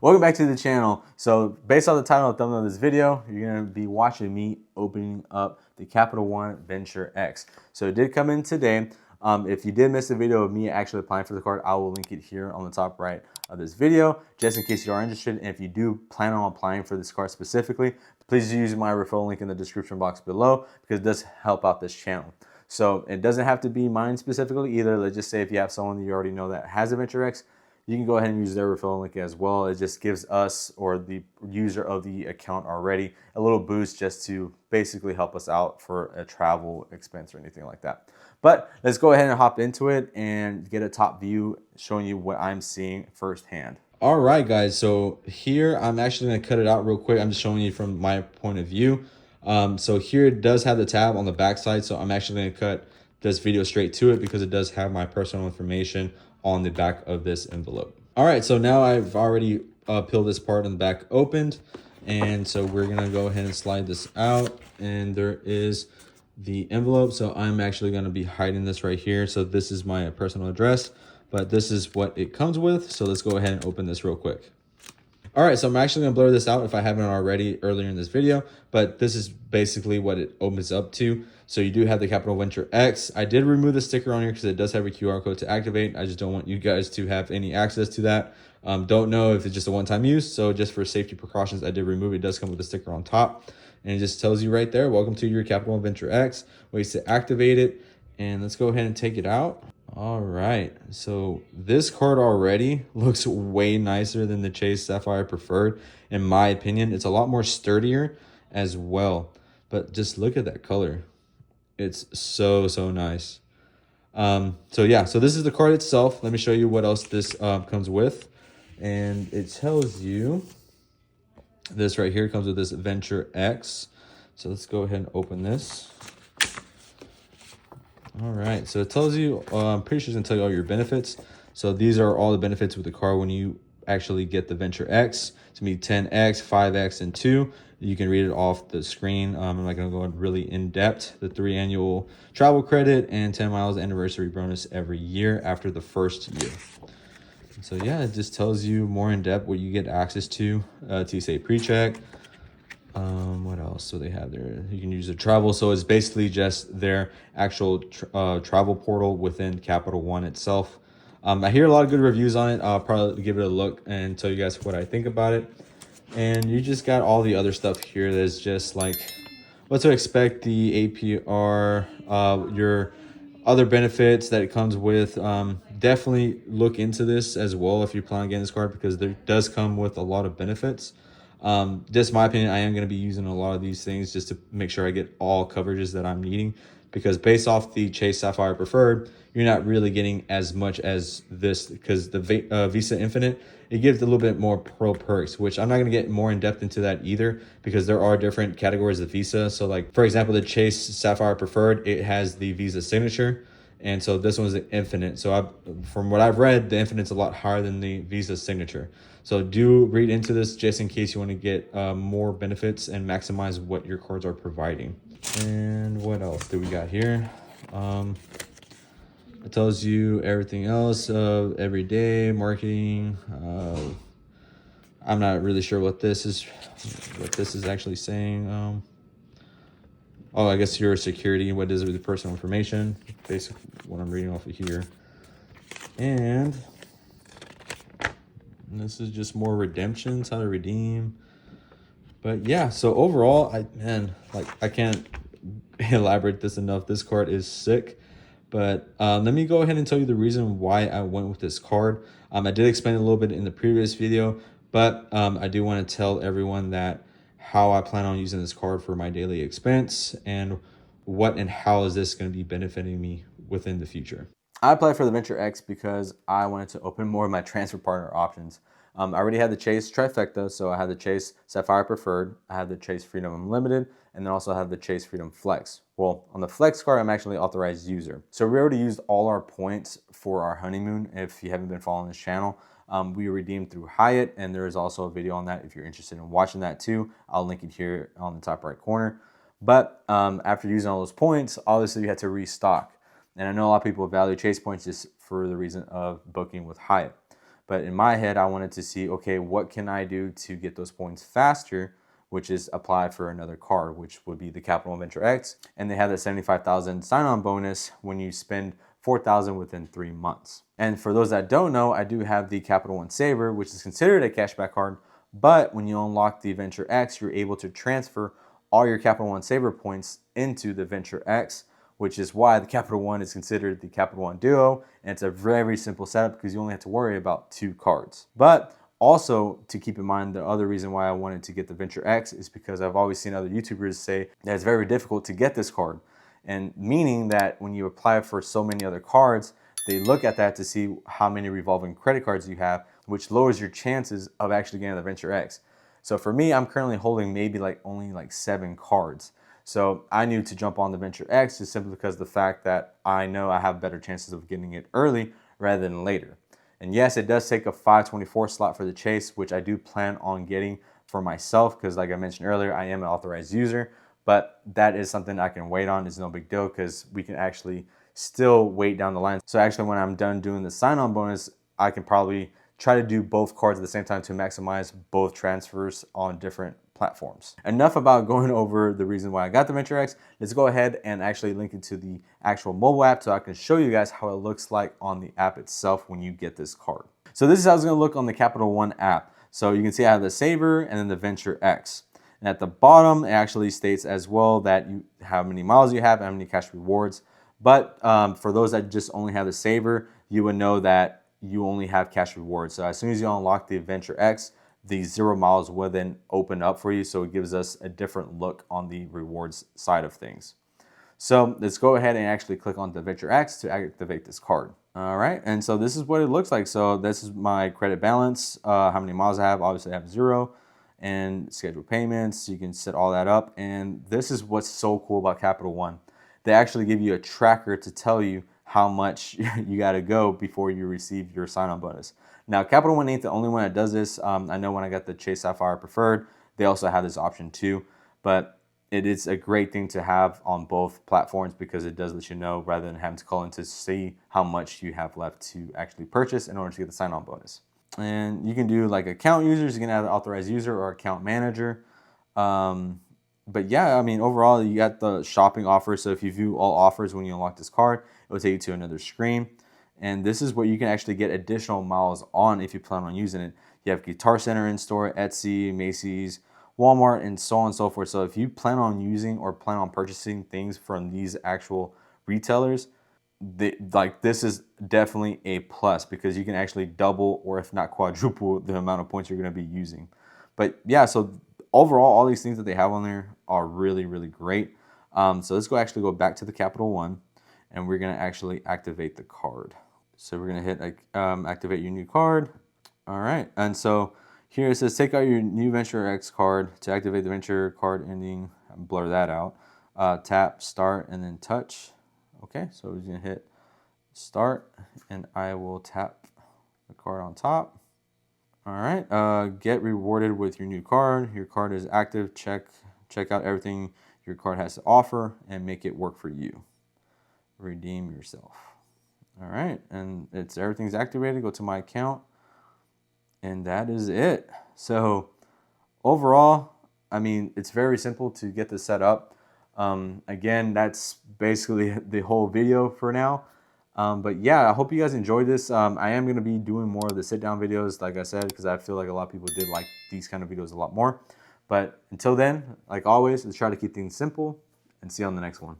Welcome back to the channel. So based on the title and thumbnail of this video, you're going to be watching me opening up the Capital One Venture X. So it did come in today. If you did miss the video of me actually applying for the card, I will link it here on the top right of this video, just in case you are interested. And if you do plan on applying for this card specifically, please use my referral link in the description box below, because it does help out this channel. So it doesn't have to be mine specifically either. Let's just say if you have someone that you already know that has a Venture X, you can go ahead and use their referral link as well. It just gives us, or the user of the account already, a little boost just to basically help us out for a travel expense or anything like that. But let's go ahead and hop into it and get a top view showing you what I'm seeing firsthand. All right, guys, so here I'm actually going to cut it out real quick. I'm just showing you from my point of view. So here it does have the tab on the back side, so I'm actually going to cut this video straight to it because it does have my personal information on the back of this envelope. All right, so now I've already peeled this part on the back opened, and so we're gonna go ahead and slide this out, and there is the envelope. So I'm actually gonna be hiding this right here. So this is my personal address, but this is what it comes with. So let's go ahead and open this real quick. All right, so I'm actually gonna blur this out if I haven't already earlier in this video, but this is basically what it opens up to. So you do have the Capital Venture X. I did remove the sticker on here because it does have a QR code to activate. I just don't want you guys to have any access to that. Don't know if it's just a one-time use. So just for safety precautions, I did remove it. It does come with a sticker on top. And it just tells you right there, welcome to your Capital Venture X. Ways to activate it. And let's go ahead and take it out. All right, so this card already looks way nicer than the Chase Sapphire Preferred. In my opinion, it's a lot more sturdier as well. But just look at that color. It's so nice. So yeah, so this is the card itself. Let me show you what else this comes with. And it tells you this right here comes with this Venture X. So let's go ahead and open this. All right, so it tells you, I'm pretty sure it's gonna tell you all your benefits. So these are all the benefits with the car when you actually get the Venture X. It's gonna be 10X, 5X, and 2. You can read it off the screen. I'm not gonna go really in depth. The 3 annual travel credit and 10 miles anniversary bonus every year after the first year. So yeah, it just tells you more in depth what you get access to. TSA pre-check. What else? So they have their, you can use the travel. So it's basically just their actual travel portal within Capital One itself. I hear a lot of good reviews on it. I'll probably give it a look and tell you guys what I think about it. And you just got all the other stuff here. There's just like what to expect, the APR, your other benefits that it comes with. Definitely look into this as well if you plan on getting this card, because there does come with a lot of benefits. Just my opinion, I am going to be using a lot of these things just to make sure I get all coverages that I'm needing, because based off the Chase Sapphire Preferred, you're not really getting as much as this, because the Visa Infinite, it gives a little bit more pro perks, which I'm not going to get more in depth into that either, because there are different categories of Visa. So like, for example, the Chase Sapphire Preferred, it has the Visa signature. And so this one's the Infinite. So from what I've read, the Infinite's a lot higher than the Visa signature. So do read into this just in case you want to get more benefits and maximize what your cards are providing. And what else do we got here? It tells you everything else, everyday marketing. I'm not really sure what this is actually saying. Oh, I guess your security, what is it with the personal information, basically what I'm reading off of here. And this is just more redemptions, how to redeem. But yeah, so overall, I can't elaborate this enough. This card is sick. But let me go ahead and tell you the reason why I went with this card. I did explain it a little bit in the previous video, but I do want to tell everyone that how I plan on using this card for my daily expense, and what and how is this going to be benefiting me within the future. I applied for the Venture X because I wanted to open more of my transfer partner options. I already had the Chase Trifecta, so I had the Chase Sapphire Preferred, I had the Chase Freedom Unlimited, and then also have the Chase Freedom Flex. Well, on the Flex card, I'm actually authorized user. So we already used all our points for our honeymoon. If you haven't been following this channel, we redeemed through Hyatt, and there is also a video on that if you're interested in watching that too. I'll link it here on the top right corner. But after using all those points, obviously you had to restock. And I know a lot of people value Chase points just for the reason of booking with Hyatt. But in my head, I wanted to see, okay, what can I do to get those points faster, which is apply for another card, which would be the Capital One Venture X. And they have that 75,000 sign-on bonus when you spend 4,000 within 3 months. And for those that don't know, I do have the Capital One Saver, which is considered a cashback card. But when you unlock the Venture X, you're able to transfer all your Capital One Saver points into the Venture X, which is why the Capital One is considered the Capital One Duo. And it's a very simple setup because you only have to worry about 2 cards. But also, to keep in mind, the other reason why I wanted to get the Venture X is because I've always seen other YouTubers say that it's very difficult to get this card. And meaning that when you apply for so many other cards, they look at that to see how many revolving credit cards you have, which lowers your chances of actually getting the Venture X. So for me, I'm currently holding maybe only 7 cards. So I knew to jump on the Venture X just simply because of the fact that I know I have better chances of getting it early rather than later. And yes, it does take a 524 slot for the chase, which I do plan on getting for myself because like I mentioned earlier, I am an authorized user, but that is something I can wait on. It's no big deal because we can actually still wait down the line. So actually when I'm done doing the sign-on bonus, I can probably try to do both cards at the same time to maximize both transfers on different platforms. Enough about going over the reason why I got the Venture X. Let's go ahead and actually link it to the actual mobile app so I can show you guys how it looks like on the app itself when you get this card. So this is how it's gonna look on the Capital One app. So you can see I have the Saver and then the Venture X. And at the bottom, it actually states as well that how many miles you have and how many cash rewards. But for those that just only have the Saver, you would know that you only have cash rewards. So as soon as you unlock the Venture X, the 0 miles will then open up for you. So it gives us a different look on the rewards side of things. So let's go ahead and actually click on the Venture X to activate this card. All right, and so this is what it looks like. So this is my credit balance, how many miles I have. Obviously I have 0, and schedule payments. You can set all that up. And this is what's so cool about Capital One. They actually give you a tracker to tell you how much you got to go before you receive your sign-on bonus. Now, Capital One ain't the only one that does this. I know when I got the Chase Sapphire Preferred, they also have this option too, but it is a great thing to have on both platforms because it does let you know rather than having to call in to see how much you have left to actually purchase in order to get the sign-on bonus. And you can do like account users, you can add an authorized user or account manager. But yeah, I mean, overall, you got the shopping offers. So if you view all offers when you unlock this card, it will take you to another screen. And this is where you can actually get additional miles on if you plan on using it. You have Guitar Center in store, Etsy, Macy's, Walmart, and so on and so forth. So if you plan on using or plan on purchasing things from these actual retailers, this is definitely a plus because you can actually double or if not quadruple the amount of points you're going to be using. But yeah, so overall, all these things that they have on there are really, really great. So let's actually go back to the Capital One and we're going to actually activate the card. So we're going to hit activate your new card. All right. And so here it says take out your new Venture X card to activate the Venture card ending. Blur that out. Tap start and then touch. Okay. So we're going to hit start and I will tap the card on top. All right. Get rewarded with your new card. Your card is active. Check out everything your card has to offer and make it work for you. Redeem yourself. All right, and everything's activated. Go to my account, and that is it. So overall, I mean, it's very simple to get this set up. Again, that's basically the whole video for now. But yeah, I hope you guys enjoyed this. I am going to be doing more of the sit-down videos, like I said, because I feel like a lot of people did like these kind of videos a lot more. But until then, like always, let's try to keep things simple and see you on the next one.